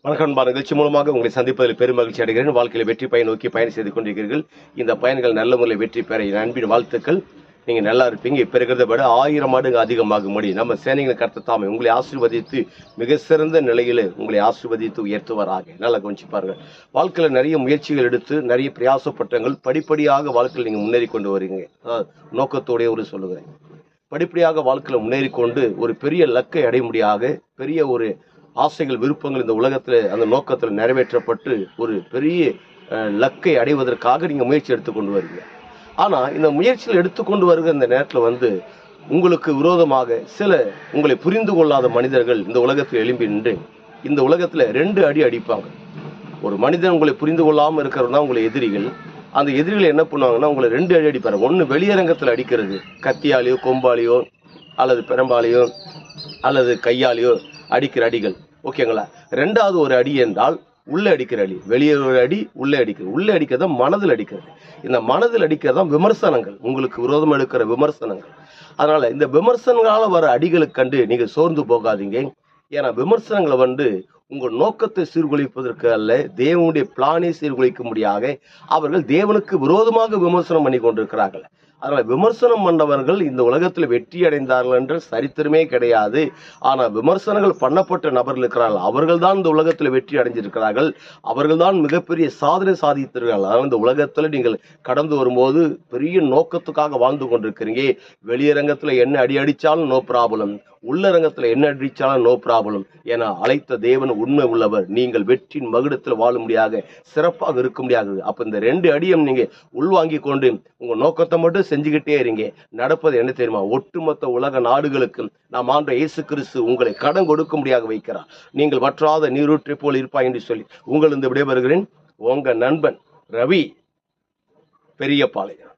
வணக்கம் நண்பா. நிகழ்ச்சி மூலமாக உங்களை சந்திப்பதில் பெரும் மகிழ்ச்சி அடைகிறேன். வாழ்க்கையில் வெற்றி பயன் நோக்கி பயணம் செய்து கொண்டிருக்கிறீர்கள். இந்த பயன்கள் நல்ல முறையில் வெற்றி பெற என் அன்பின் வாழ்த்துக்கள். நீங்க நல்லா இருப்பீங்க. இப்ப இருக்கிறத விட 1000 மடங்கு அதிகமாக முடியும். நம்ம சேனைகளை கர்த்தர் தாமே உங்களை ஆசீர்வதித்து மிக சிறந்த நிலையில உங்களை ஆசீர்வதித்து உயர்த்துவாராக. நல்லா கவனிச்சு பாருங்க. வாழ்க்கையில நிறைய முயற்சிகள் எடுத்து நிறைய பிரயாசப்பட்டங்கள் படிப்படியாக வாழ்க்கையில் நீங்க முன்னேறி கொண்டு வரீங்க. நோக்கத்தோடைய ஒரு சொல்லுகிறேன். படிப்படியாக வாழ்க்கையில முன்னேறி கொண்டு ஒரு பெரிய லக்கை அடைய முடியாக பெரிய ஒரு ஆசைகள் விருப்பங்கள் இந்த உலகத்துல அந்த நோக்கத்துல நிறைவேற்றப்பட்டு ஒரு பெரிய லக்கை அடைவதற்காக நீங்க முயற்சி எடுத்துக்கொண்டு வரீங்க. ஆனா இந்த முயற்சியில் எடுத்துக்கொண்டு வருகிற இந்த நேரத்துல உங்களுக்கு விரோதமாக சில உங்களை புரிந்து கொள்ளாத மனிதர்கள் இந்த உலகத்தில் எழும்பி நின்று இந்த உலகத்துல 2 அடி அடிப்பாங்க. ஒரு மனிதன் உங்களை புரிந்து கொள்ளாம இருக்கிறவங்க உங்களை எதிரிகள். அந்த எதிரிகள் என்ன பண்ணுவாங்கன்னா உங்களை 2 அடி அடிப்பாரு. ஒண்ணு வெளியரங்கத்துல அடிக்கிறது, கத்தியாலேயோ கொம்பாலேயோ அல்லது பெரம்பாலேயோ அல்லது கையாலேயோ அடிக்கிற அடிகள், ஓகேங்களா? 2வது ஒரு அடி என்றால் உள்ளே அடிக்கிற அடி. வெளியே ஒரு அடி, உள்ளே அடிக்கிறது. உள்ளே அடிக்கிறத மனதில் அடிக்கிறது. இந்த மனதில் அடிக்கிறதான் விமர்சனங்கள், உங்களுக்கு விரோதம் எடுக்கிற விமர்சனங்கள். அதனால இந்த விமர்சனங்களால வர அடிகளுக்கு கண்டு நீங்க சோர்ந்து போகாதீங்க. ஏன்னா விமர்சனங்களை உங்கள் நோக்கத்தை சீர்குலைப்பதற்கு அல்ல, தேவனுடைய பிளானை சீர்குலைக்க முடியாத அவர்கள் தேவனுக்கு விரோதமாக விமர்சனம் பண்ணி கொண்டிருக்கிறார்கள். அதனால விமர்சனம் பண்ணவர்கள் இந்த உலகத்தில் வெற்றி அடைந்தார்கள் என்ற சரித்திரமே கிடையாது. ஆனா விமர்சனங்கள் பண்ணப்பட்ட நபர்கள் இருக்கிறார்கள், அவர்கள் தான் இந்த உலகத்தில் வெற்றி அடைஞ்சிருக்கிறார்கள், அவர்கள் தான் மிகப்பெரிய சாதனை சாதித்திருக்கிறார்கள். அதனால இந்த உலகத்துல நீங்கள் கடந்து வரும்போது பெரிய நோக்கத்துக்காக வாழ்ந்து கொண்டிருக்கிறீங்க. வெளியரங்கத்துல என்ன அடி அடிச்சாலும் நோ ப்ராப்ளம், உள்ளரங்கத்துல என்ன அடிச்சாலும் நோ ப்ராப்ளம். ஏன்னா அழைத்த தேவன் உண்மை உள்ளவர். நீங்கள் வெற்றியின் மகுடத்தில் வாழ முடியாத சிறப்பாக இருக்க முடியாது. அப்ப இந்த 2 அடியும் நீங்க உள்வாங்கி கொண்டு உங்க நோக்கத்தை மட்டும் செஞ்சுக்கிட்டே இருங்க. நடப்பது என்ன தெரியுமா? ஒட்டுமொத்த உலக நாடுகளுக்கு நாம் ஆண்ட இயேசு கிறிஸ்து உங்களை கடன் கொடுக்க முடியாத வைக்கிறார். நீங்கள் வற்றாத நீரூற்றை போல் இருப்பாய் என்று சொல்லி உங்களிருந்து விடைபெறுகிறேன். உங்க நண்பன் ரவி, பெரியபாளையம்.